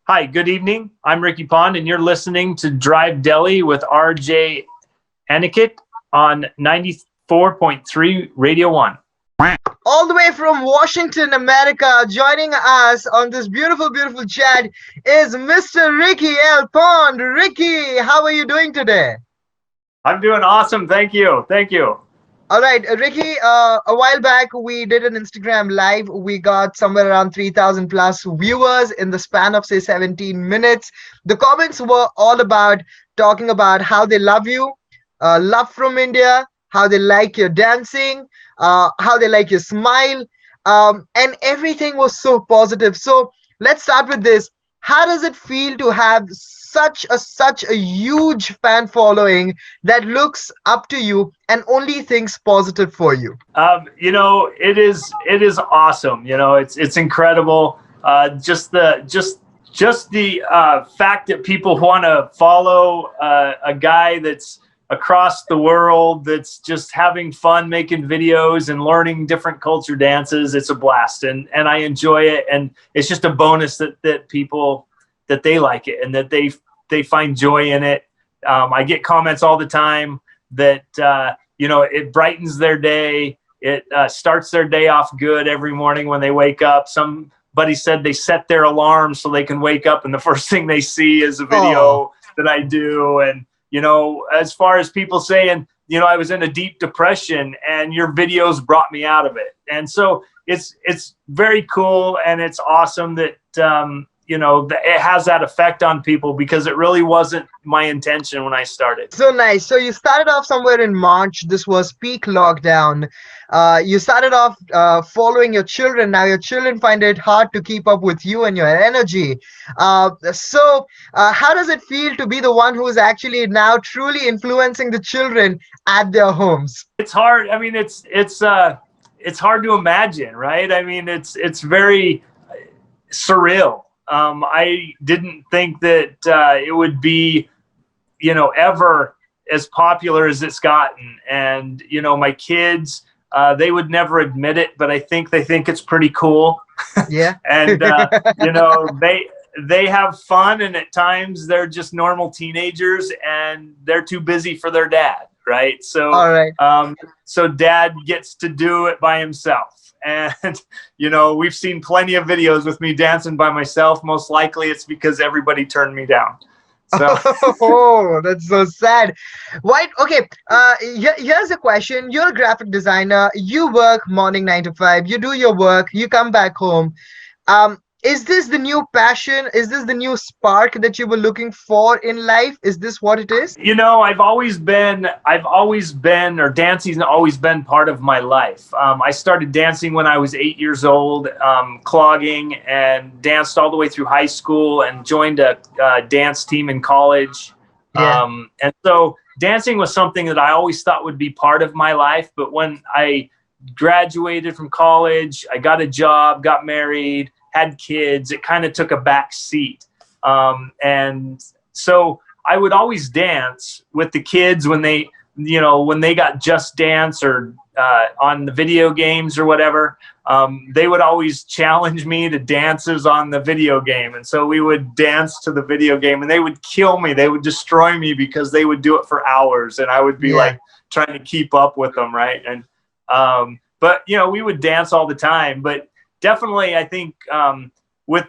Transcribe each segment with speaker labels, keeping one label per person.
Speaker 1: Hi, good evening. I'm Ricky.l.pond, and you're listening to Drive Delhi with RJ Aniket on 94.3 Radio 1.
Speaker 2: All the way from Washington, America, joining us on this beautiful, beautiful chat is Mr. Ricky L. Pond. Ricky, how are you doing today?
Speaker 1: I'm doing awesome. Thank you. Thank you.
Speaker 2: All right, Ricky, a while back we did an Instagram live. We got somewhere around 3,000 plus viewers in the span of, say, 17 minutes. The comments were all about talking about how they love you, love from India, how they like your dancing, how they like your smile, and everything was so positive. So let's start with this. How does it feel to have such a huge fan following that looks up to you and only thinks positive for you?
Speaker 1: It is awesome. It's incredible. Just the fact that people want to follow a guy that's across the world, that's just having fun making videos and learning different culture dances. It's a blast, and I enjoy it, and it's just a bonus that people that they like it and that they find joy in it. I get comments all the time that it brightens their day. It starts their day off good every morning when they wake up. Somebody said they set their alarm so they can wake up and the first thing they see is a
Speaker 2: Oh,
Speaker 1: video that I do. And as far as people saying, I was in a deep depression and your videos brought me out of it. And so it's very cool, and it's awesome that it has that effect on people, because it really wasn't my intention when I started.
Speaker 2: so nice. So you started off somewhere in March. This was peak lockdown. You started off following your children. Now your children find it hard to keep up with you and your energy. How does it feel to be the one who is actually now truly influencing the children at their homes?
Speaker 1: It's hard. I mean, it's hard to imagine, right? I mean, it's very surreal. I didn't think that it would be, ever as popular as it's gotten. And, my kids, they would never admit it, but I think they think it's pretty cool.
Speaker 2: Yeah.
Speaker 1: And, they have fun, and at times they're just normal teenagers and they're too busy for their dad. Right. So,
Speaker 2: All right.
Speaker 1: so dad gets to do it by himself. And, we've seen plenty of videos with me dancing by myself. Most likely it's because everybody turned me down. So,
Speaker 2: Oh, that's so sad. Why? Okay. Here's a question. You're a graphic designer. You work morning 9 to 5. You do your work. You come back home. Is this the new passion? Is this the new spark that you were looking for in life? Is this what it is?
Speaker 1: or dancing's always been part of my life. I started dancing when I was 8 years old, clogging, and danced all the way through high school and joined a dance team in college.
Speaker 2: Yeah.
Speaker 1: And so dancing was something that I always thought would be part of my life. But when I graduated from college, I got a job, got married, had kids, it kind of took a back seat. And so I would always dance with the kids when they got Just Dance or on the video games or whatever. They would always challenge me to dances on the video game. And so we would dance to the video game, and they would kill me. They would destroy me because they would do it for hours, and I would be
Speaker 2: Yeah.
Speaker 1: like trying to keep up with them. Right. And, but we would dance all the time. But definitely, I think with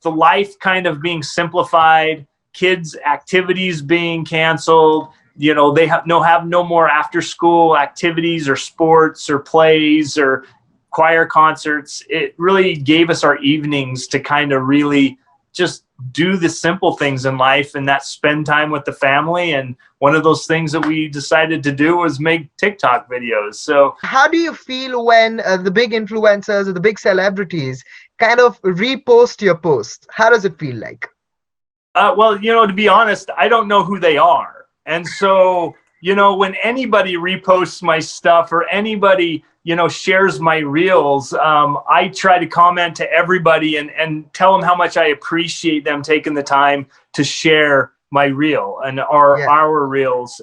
Speaker 1: the life kind of being simplified, kids' activities being canceled, they have no more after school activities or sports or plays or choir concerts. It really gave us our evenings to kind of really just do the simple things in life, and that spend time with the family. And one of those things that we decided to do was make TikTok videos. So,
Speaker 2: How do you feel when the big influencers or the big celebrities kind of repost your post? How does it feel like?
Speaker 1: well, to be honest, I don't know who they are. And so, when anybody reposts my stuff or anybody, shares my reels, I try to comment to everybody and tell them how much I appreciate them taking the time to share my reel and
Speaker 2: Yeah.
Speaker 1: our reels.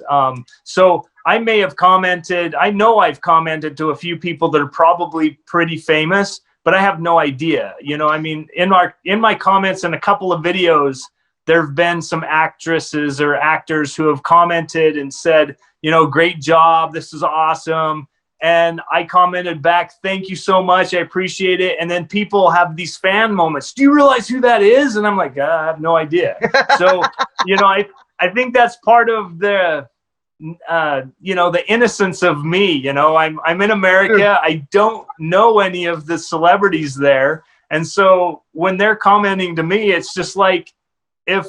Speaker 1: So I may have commented, I know I've commented to a few people that are probably pretty famous, but I have no idea. I mean, in my comments in a couple of videos, there have been some actresses or actors who have commented and said, great job, this is awesome. And I commented back, thank you so much, I appreciate it. And then people have these fan moments. Do you realize who that is? And I'm like, I have no idea. So, I think that's part of the the innocence of me. I'm in America. I don't know any of the celebrities there. And so when they're commenting to me, it's just like, if,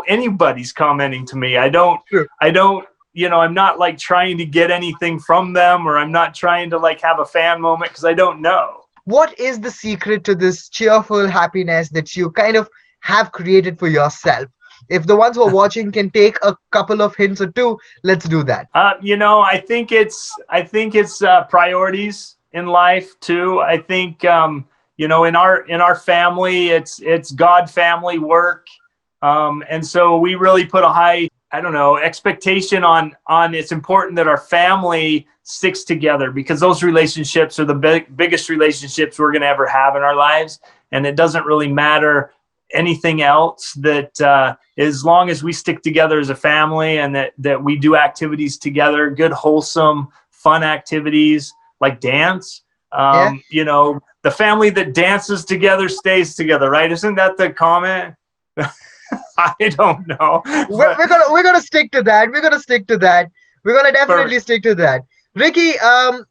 Speaker 1: anybody's commenting to me, I don't, I'm not like trying to get anything from them, or I'm not trying to like have a fan moment, because I don't know.
Speaker 2: What is the secret to this cheerful happiness that you kind of have created for yourself? If the ones who are watching can take a couple of hints or two, let's do that.
Speaker 1: I think it's priorities in life too. I think in our family, it's God family work, and so we really put a high, I don't know, expectation on it's important that our family sticks together, because those relationships are the biggest relationships we're going to ever have in our lives. And it doesn't really matter anything else, that as long as we stick together as a family, and that we do activities together, good, wholesome, fun activities like dance.
Speaker 2: Yeah.
Speaker 1: The family that dances together stays together, right? Isn't that the comment? I don't know.
Speaker 2: We're gonna stick to that. We're gonna stick to that. We're gonna definitely
Speaker 1: Perfect.
Speaker 2: stick to that. Ricky,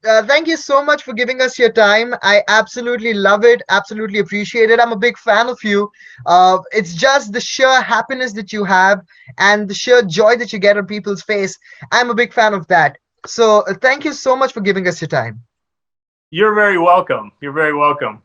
Speaker 2: thank you so much for giving us your time. I absolutely love it. Absolutely appreciate it. I'm a big fan of you. It's just the sheer happiness that you have and the sheer joy that you get on people's face. I'm a big fan of that. So thank you so much for giving us your time.
Speaker 1: You're very welcome. You're very welcome.